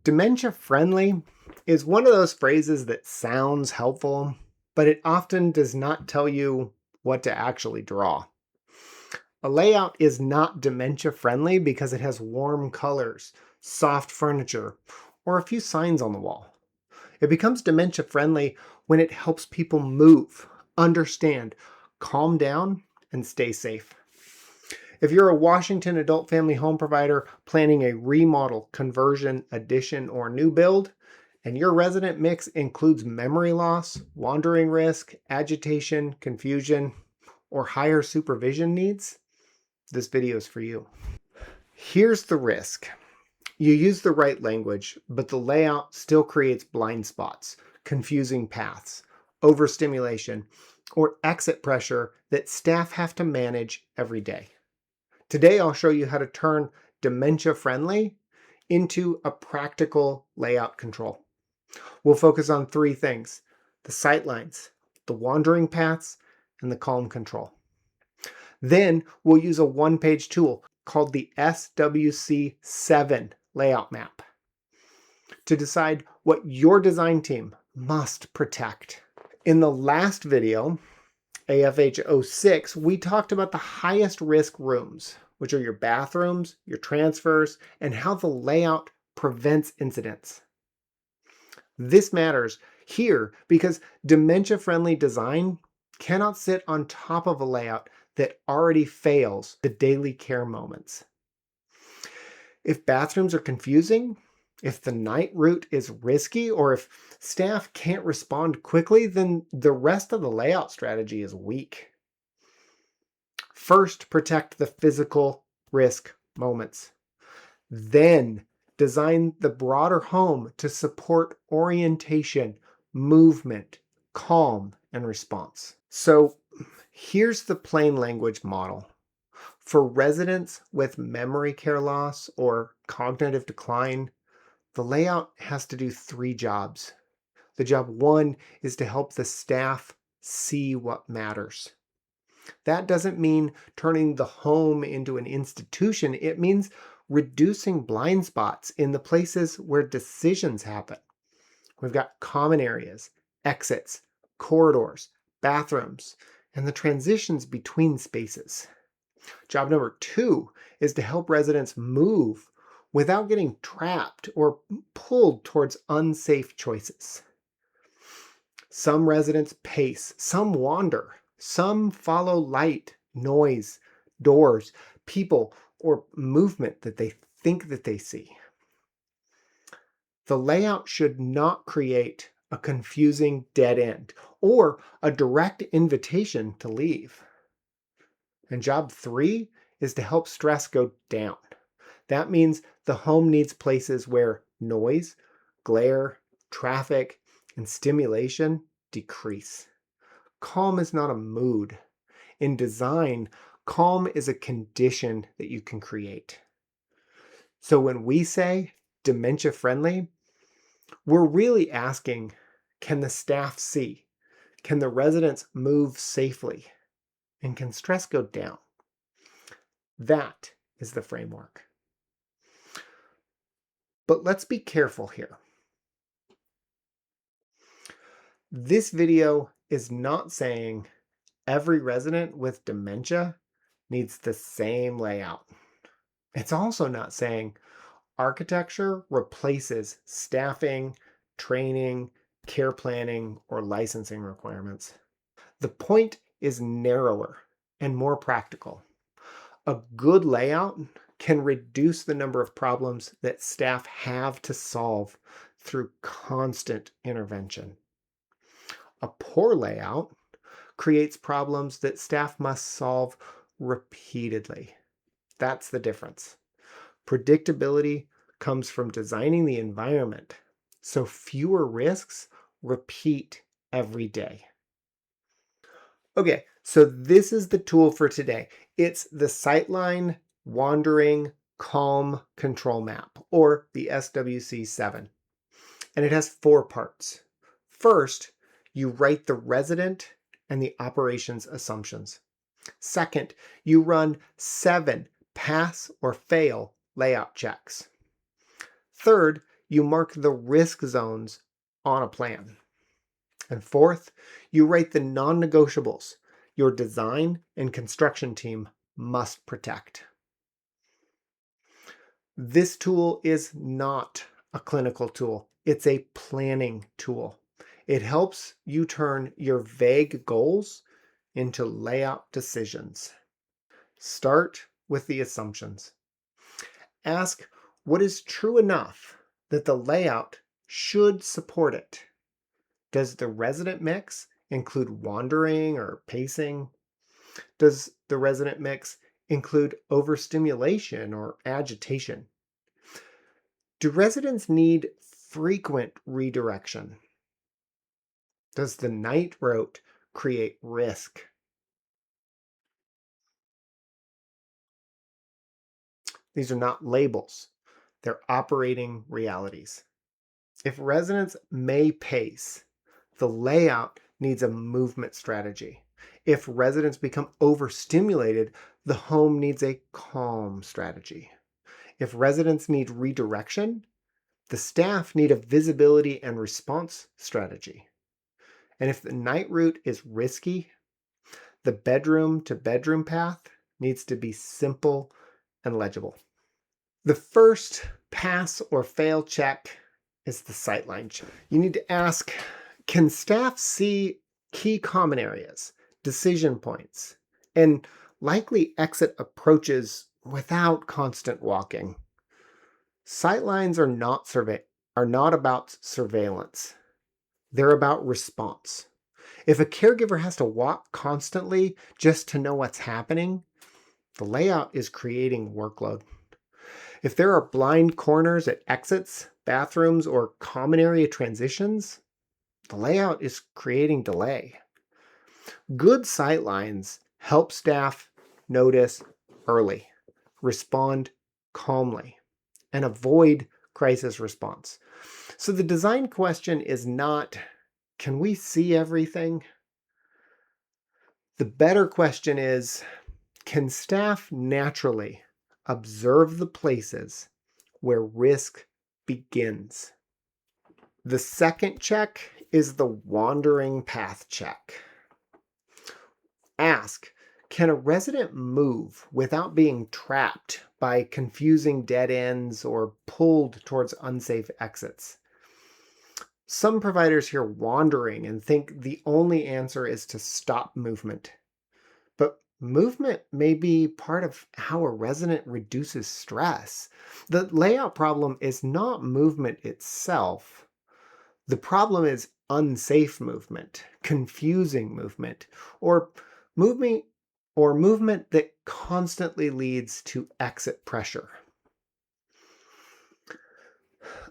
Dementia-friendly is one of those phrases that sounds helpful, but it often does not tell you what to actually draw. A layout is not dementia-friendly because it has warm colors, soft furniture, or a few signs on the wall. It becomes dementia-friendly when it helps people move, understand, calm down, and stay safe. If you're a Washington adult family home provider planning a remodel, conversion, addition, or new build, and your resident mix includes memory loss, wandering risk, agitation, confusion, or higher supervision needs, this video is for you. Here's the risk. You use the right language, but the layout still creates blind spots, confusing paths, overstimulation, or exit pressure that staff have to manage every day. Today, I'll show you how to turn dementia-friendly into a practical layout control. We'll focus on three things: the sightlines, the wandering paths, and the calm control. Then we'll use a one-page tool called the SWC7 layout map to decide what your design team must protect. In the last video, AFH 06, we talked about the highest risk rooms, which are your bathrooms, your transfers, and how the layout prevents incidents. This matters here because dementia-friendly design cannot sit on top of a layout that already fails the daily care moments. If bathrooms are confusing, if the night route is risky, or if staff can't respond quickly, then the rest of the layout strategy is weak. First, protect the physical risk moments. Then, design the broader home to support orientation, movement, calm, and response. So, here's the plain language model. For residents with memory care loss or cognitive decline, the layout has to do three jobs. The job one is to help the staff see what matters. That doesn't mean turning the home into an institution. It means reducing blind spots in the places where decisions happen. We've got common areas, exits, corridors, bathrooms, and the transitions between spaces. Job number two is to help residents move without getting trapped or pulled towards unsafe choices. Some residents pace, some wander, some follow light, noise, doors, people, or movement that they think that they see. The layout should not create a confusing dead end or a direct invitation to leave. And job three is to help stress go down. That means the home needs places where noise, glare, traffic, and stimulation decrease. Calm is not a mood. In design, calm is a condition that you can create. So when we say dementia friendly, we're really asking, can the staff see? Can the residents move safely? And can stress go down? That is the framework. But let's be careful here. This video is not saying every resident with dementia needs the same layout. It's also not saying architecture replaces staffing, training, care planning, or licensing requirements. The point is narrower and more practical. A good layout can reduce the number of problems that staff have to solve through constant intervention. A poor layout creates problems that staff must solve repeatedly. That's the difference. Predictability comes from designing the environment so fewer risks repeat every day. Okay, so this is the tool for today. It's the Sightline Wandering Calm Control Map, or the SWC7. And it has 4 parts. First, you write the resident and the operations assumptions. Second, you run 7 pass or fail layout checks. Third, you mark the risk zones on a plan. And fourth, you write the non-negotiables your design and construction team must protect. This tool is not a clinical tool. It's a planning tool. It helps you turn your vague goals into layout decisions. Start with the assumptions. Ask what is true enough that the layout should support it. Does the resident mix include wandering or pacing? Does the resident mix include overstimulation or agitation? Do residents need frequent redirection? Does the night route create risk? These are not labels, they're operating realities. If residents may pace, the layout needs a movement strategy. If residents become overstimulated, the home needs a calm strategy. If residents need redirection, the staff need a visibility and response strategy. And if the night route is risky, the bedroom to bedroom path needs to be simple and legible. The first pass or fail check is the sightline check. You need to ask, can staff see key common areas, decision points, and likely exit approaches without constant walking? Sightlines are not about surveillance. They're about response. If a caregiver has to walk constantly just to know what's happening, the layout is creating workload. If there are blind corners at exits, bathrooms, or common area transitions, the layout is creating delay. Good sightlines help staff notice early, respond calmly, and avoid crisis response. So the design question is not, can we see everything? The better question is, can staff naturally observe the places where risk begins? The second check is the wandering path check. Ask, can a resident move without being trapped by confusing dead ends or pulled towards unsafe exits? Some providers hear wandering and think the only answer is to stop movement. But movement may be part of how a resident reduces stress. The layout problem is not movement itself. The problem is unsafe movement, confusing movement, or movement that constantly leads to exit pressure.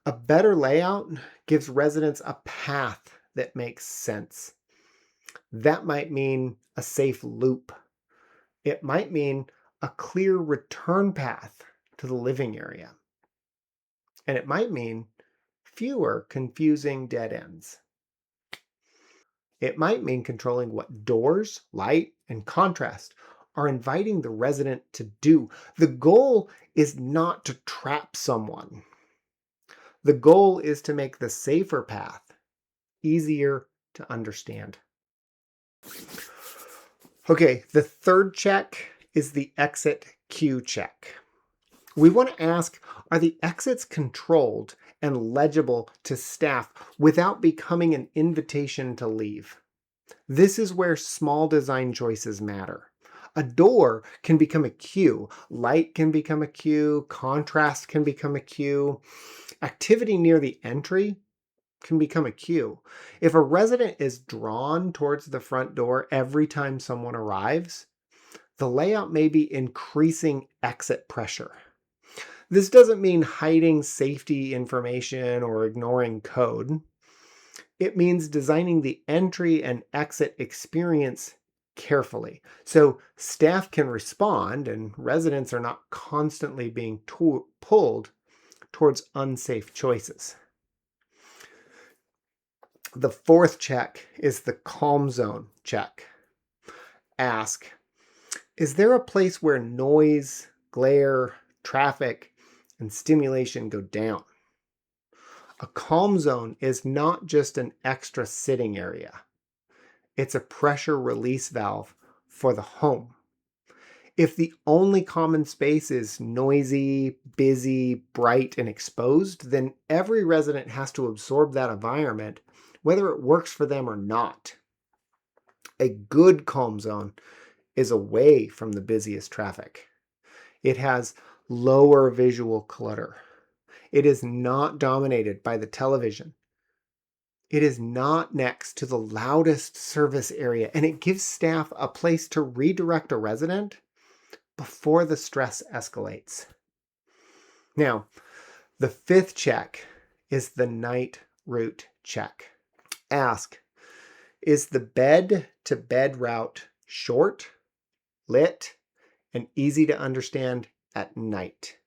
A better layout gives residents a path that makes sense. That might mean a safe loop. It might mean a clear return path to the living area. And it might mean fewer confusing dead ends. It might mean controlling what doors, light, and contrast are inviting the resident to do. The goal is not to trap someone. The goal is to make the safer path easier to understand. Okay, the third check is the exit cue check. We want to ask, are the exits controlled and legible to staff without becoming an invitation to leave? This is where small design choices matter. A door can become a cue, light can become a cue, contrast can become a cue, activity near the entry can become a cue. If a resident is drawn towards the front door every time someone arrives, the layout may be increasing exit pressure. This doesn't mean hiding safety information or ignoring code. It means designing the entry and exit experience carefully so staff can respond and residents are not constantly being pulled towards unsafe choices. The fourth check is the calm zone check. Ask, is there a place where noise, glare, traffic, and stimulation go down? A calm zone is not just an extra sitting area. It's a pressure release valve for the home. If the only common space is noisy, busy, bright, and exposed, then every resident has to absorb that environment, whether it works for them or not. A good calm zone is away from the busiest traffic. It has lower visual clutter. It is not dominated by the television. It is not next to the loudest service area, and it gives staff a place to redirect a resident before the stress escalates. Now, the fifth check is the night route check. Ask, is the bed to bed route short, lit, and easy to understand at night?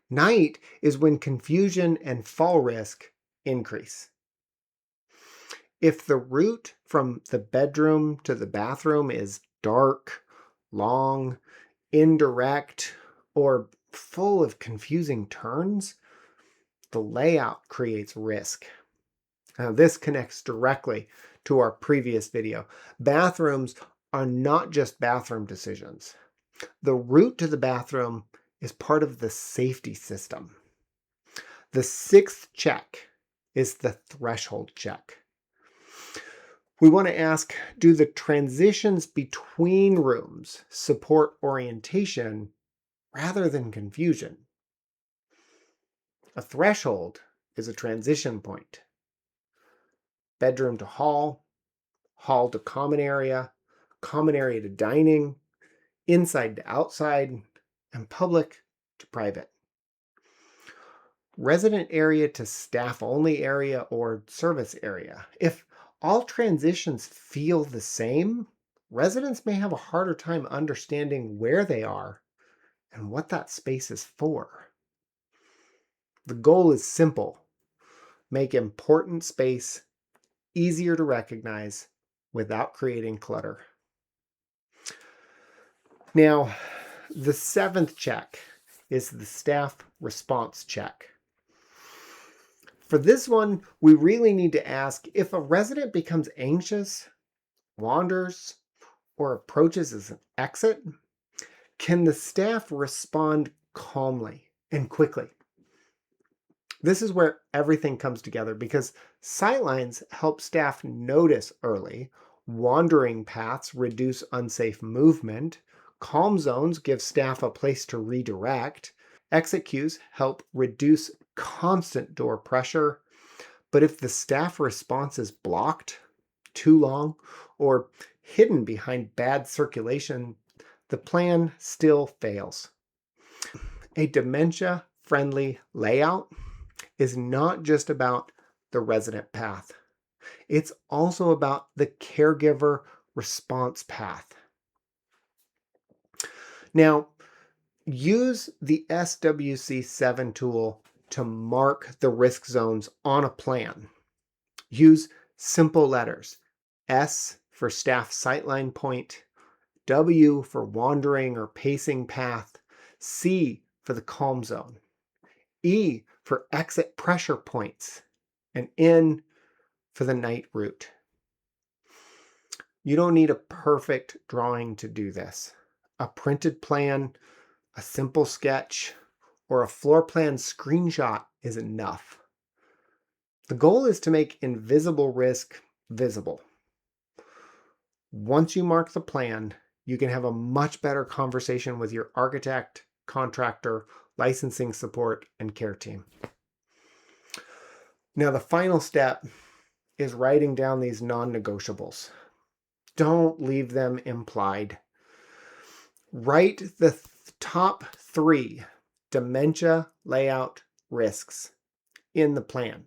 Night is when confusion and fall risk increase. If the route from the bedroom to the bathroom is dark, long, indirect, or full of confusing turns, the layout creates risk. Now, this connects directly to our previous video. Bathrooms are not just bathroom decisions. The route to the bathroom is part of the safety system. The sixth check is the threshold check. We want to ask, do the transitions between rooms support orientation rather than confusion? A threshold is a transition point. Bedroom to hall, hall to common area to dining, inside to outside, and public to private. Resident area to staff only area or service area. If all transitions feel the same, residents may have a harder time understanding where they are and what that space is for. The goal is simple. Make important space easier to recognize without creating clutter. Now, the seventh check is the staff response check. For this one, we really need to ask, if a resident becomes anxious, wanders, or approaches as an exit, can the staff respond calmly and quickly? This is where everything comes together, because Sightlines help staff notice early, wandering paths reduce unsafe movement, calm zones give staff a place to redirect, exit cues help reduce constant door pressure. But if the staff response is blocked, too long, or hidden behind bad circulation, the plan still fails. A dementia-friendly layout is not just about the resident path. It's also about the caregiver response path. Now, use the SWC7 tool to mark the risk zones on a plan. Use simple letters. S for staff sightline point, W for wandering or pacing path, C for the calm zone, E for exit pressure points, and N for the night route. You don't need a perfect drawing to do this. A printed plan, a simple sketch, or a floor plan screenshot is enough. The goal is to make invisible risk visible. Once you mark the plan, you can have a much better conversation with your architect, contractor, licensing support, and care team. Now, the final step is writing down these non-negotiables. Don't leave them implied. Write the top 3 dementia layout risks in the plan.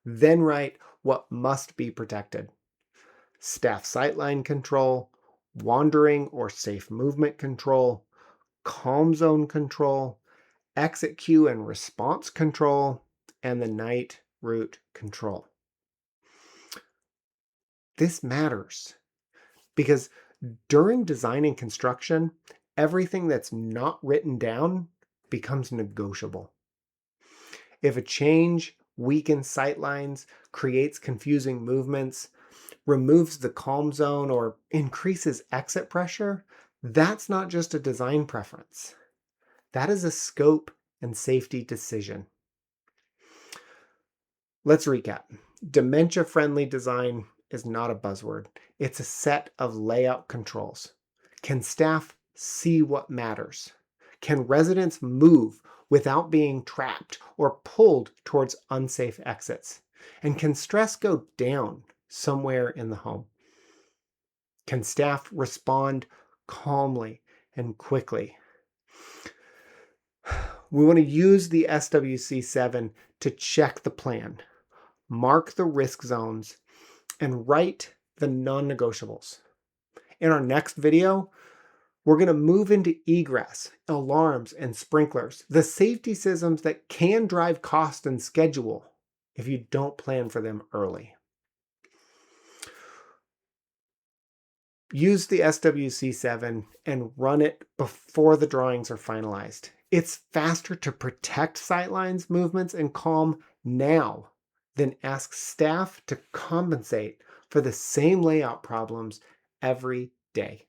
Then write what must be protected. Staff sightline control, wandering or safe movement control, calm zone control, exit queue and response control, and the night route control. This matters because during design and construction, everything that's not written down becomes negotiable. If a change weakens sightlines, creates confusing movements, removes the calm zone, or increases exit pressure, that's not just a design preference. That is a scope and safety decision. Let's recap. Dementia-friendly design is not a buzzword. It's a set of layout controls. Can staff see what matters? Can residents move without being trapped or pulled towards unsafe exits? And can stress go down somewhere in the home? Can staff respond calmly and quickly? We want to use the SWC7 to check the plan, mark the risk zones, and write the non-negotiables. In our next video, we're going to move into egress, alarms, and sprinklers, the safety systems that can drive cost and schedule if you don't plan for them early. Use the SWC7 and run it before the drawings are finalized. It's faster to protect sightlines, movements, and calm now than ask staff to compensate for the same layout problems every day.